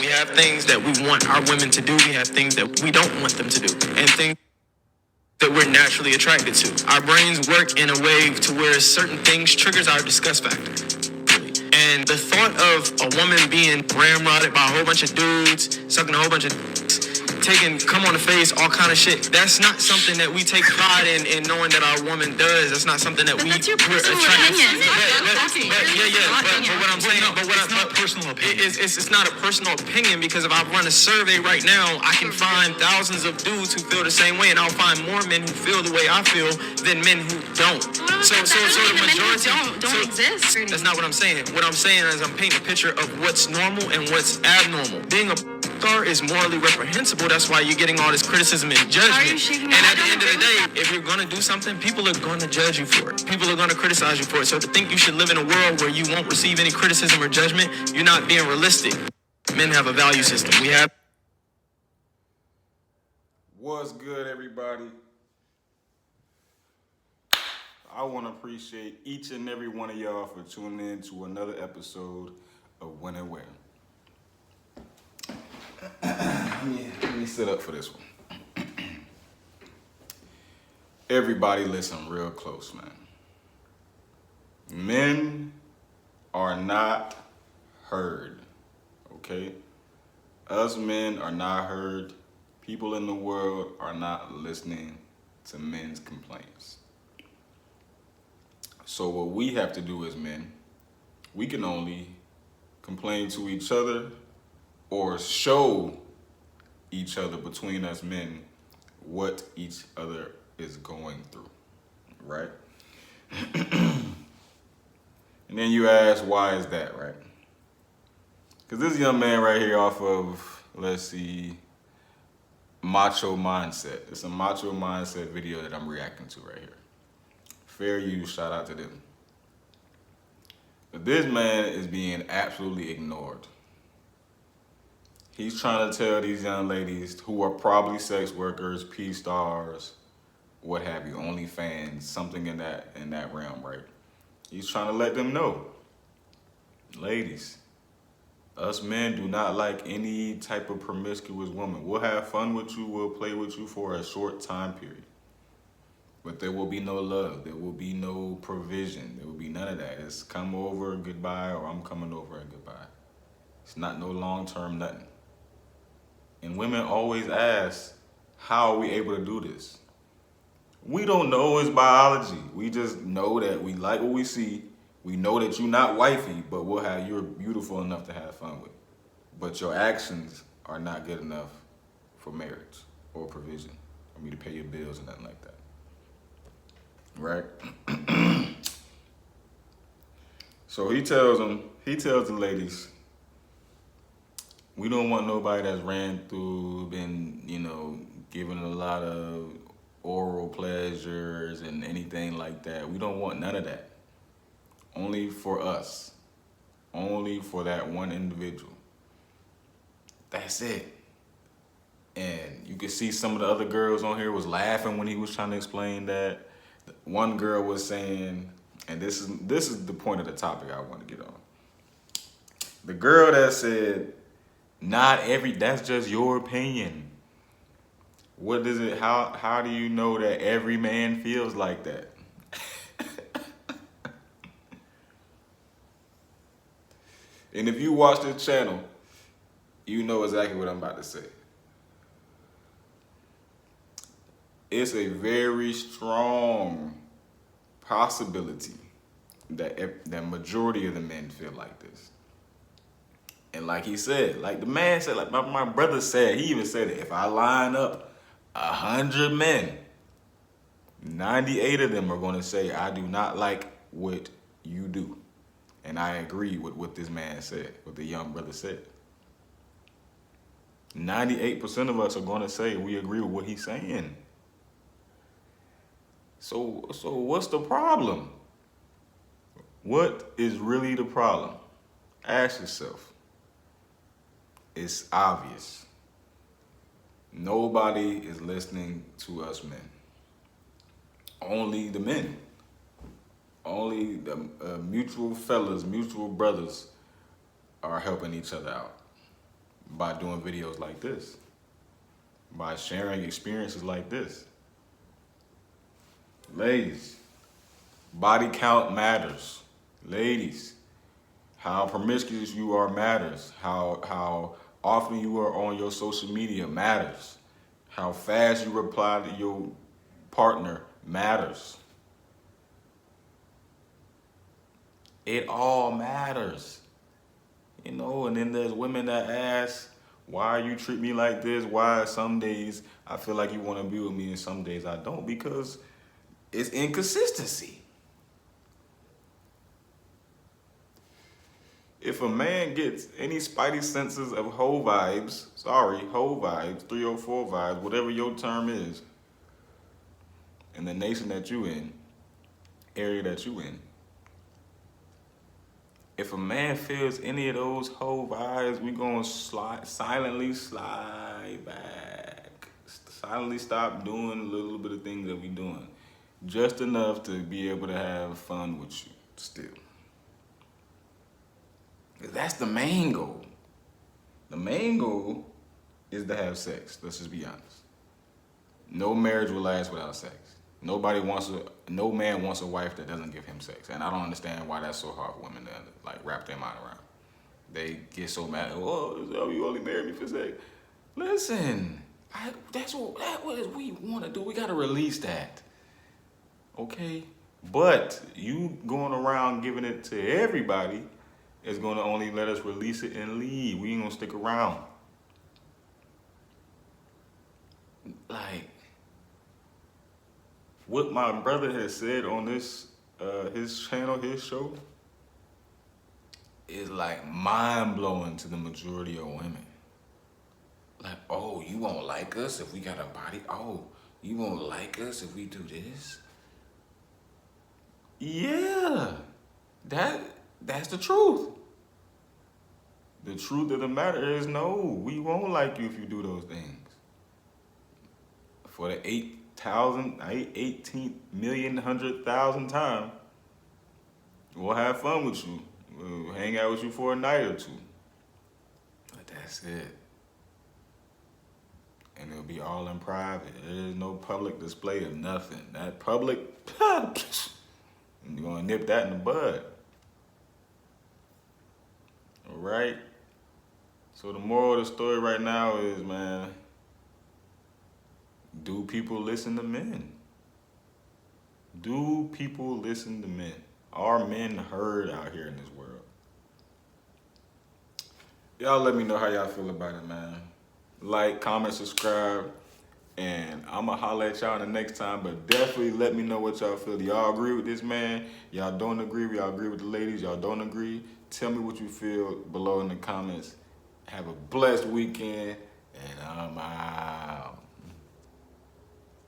We have things that we want our women to do. We have things that we don't want them to do. And things that we're naturally attracted to. Our brains work in a way to where certain things triggers our disgust factor. And the thought of a woman being ramrodded by a whole bunch of dudes, sucking a whole bunch of taking cum on the face, all kind of shit. That's not something that we take pride in knowing that our woman does. That's not something that that's your personal opinion. But what I'm saying, it's not personal opinion. It's not a personal opinion, because if I run a survey right now, I can find thousands of dudes who feel the same way, and I'll find more men who feel the way I feel than men who don't. So the majority don't exist. That's not what I'm saying. What I'm saying is I'm painting a picture of what's normal and what's abnormal. Being a star is morally reprehensible. That's why you're getting all this criticism and judgment. And at the end of the day, if you're gonna do something, people are gonna judge you for it. People are gonna criticize you for it. So to think you should live in a world where you won't receive any criticism or judgment, you're not being realistic. Men have a value system. We have. What's good, everybody? I want to appreciate each and every one of y'all for tuning in to another episode of Wynn and Wynn. Let me sit up for this one. Everybody listen real close, man. Men are not heard, okay? Us men are not heard. People in the world are not listening to men's complaints. So what we have to do as men, we can only complain to each other or show each other, between us men, what each other is going through, right? And then you ask, why is that, right? Because this young man right here off of, let's see, Macho Mindset. It's a Macho Mindset video that I'm reacting to right here. Fair use, shout out to them. But this man is being absolutely ignored. He's trying to tell these young ladies who are probably sex workers, P-stars, what have you, OnlyFans, something in that realm, right? He's trying to let them know, ladies, us men do not like any type of promiscuous woman. We'll have fun with you, we'll play with you for a short time period. But there will be no love, there will be no provision, there will be none of that. It's come over, goodbye, or I'm coming over and goodbye. It's not no long-term nothing. And women always ask, how are we able to do this? We don't know, it's biology. We just know that we like what we see. We know that you're not wifey, but you're beautiful enough to have fun with. But your actions are not good enough for marriage or provision, for me to pay your bills or nothing like that. Right? So he tells the ladies, we don't want nobody that's ran through, been, given a lot of oral pleasures and anything like that. We don't want none of that. Only for us. Only for that one individual. That's it. And you can see some of the other girls on here was laughing when he was trying to explain that. One girl was saying, and this is the point of the topic I want to get on. The girl that said, that's just your opinion. What is it? How do you know that every man feels like that? And if you watch this channel, you know exactly what I'm about to say. It's a very strong possibility that the majority of the men feel like this. And like he said, like the man said, like my brother said, he even said it, if I line up 100 men, 98 of them are going to say, I do not like what you do. And I agree with what this man said, what the young brother said. 98% of us are going to say we agree with what he's saying. So what's the problem? What is really the problem? Ask yourself. It's obvious. Nobody is listening to us men. Only the men. Only the mutual fellas, mutual brothers are helping each other out. by doing videos like this, by sharing experiences like this. Ladies, body count matters. Ladies, how promiscuous you are matters. How often you are on your social media matters. How fast you reply to your partner matters. It all matters. You know, and then there's women that ask, why you treat me like this? Why some days I feel like you want to be with me and some days I don't? Because it's inconsistency. If a man gets any spidey senses of hoe vibes, 304 vibes, whatever your term is, in the nation that you in, area that you in, if a man feels any of those hoe vibes, we gonna silently slide back. Silently stop doing a little bit of things that we doing. Just enough to be able to have fun with you still. That's the main goal. The main goal is to have sex. Let's just be honest. No marriage will last without sex. No man wants a wife that doesn't give him sex. And I don't understand why that's so hard for women to like wrap their mind around. They get so mad, oh, you only married me for sex. Listen, that's what we want to do. We got to release that. Okay? But you going around giving it to everybody is going to only let us release it and leave. We ain't going to stick around. Like, what my brother has said on this, his channel, his show, is like mind-blowing to the majority of women. Like, oh, you won't like us if we got a body? Oh, you won't like us if we do this? Yeah, that's the truth. The truth of the matter is, no, we won't like you if you do those things. For the 18 million 100,000 time, we'll have fun with you. We'll hang out with you for a night or two. But that's it. And it'll be all in private. There's no public display of nothing. That public, you're gonna nip that in the bud. All right? So the moral of the story right now is, man, do people listen to men? Do people listen to men? Are men heard out here in this world? Y'all let me know how y'all feel about it, man. Like, comment, subscribe, and I'ma holler at y'all the next time, but definitely let me know what y'all feel. Do y'all agree with this man? Y'all don't agree? Y'all agree with the ladies? Y'all don't agree? Tell me what you feel below in the comments. Have a blessed weekend, and I'm out.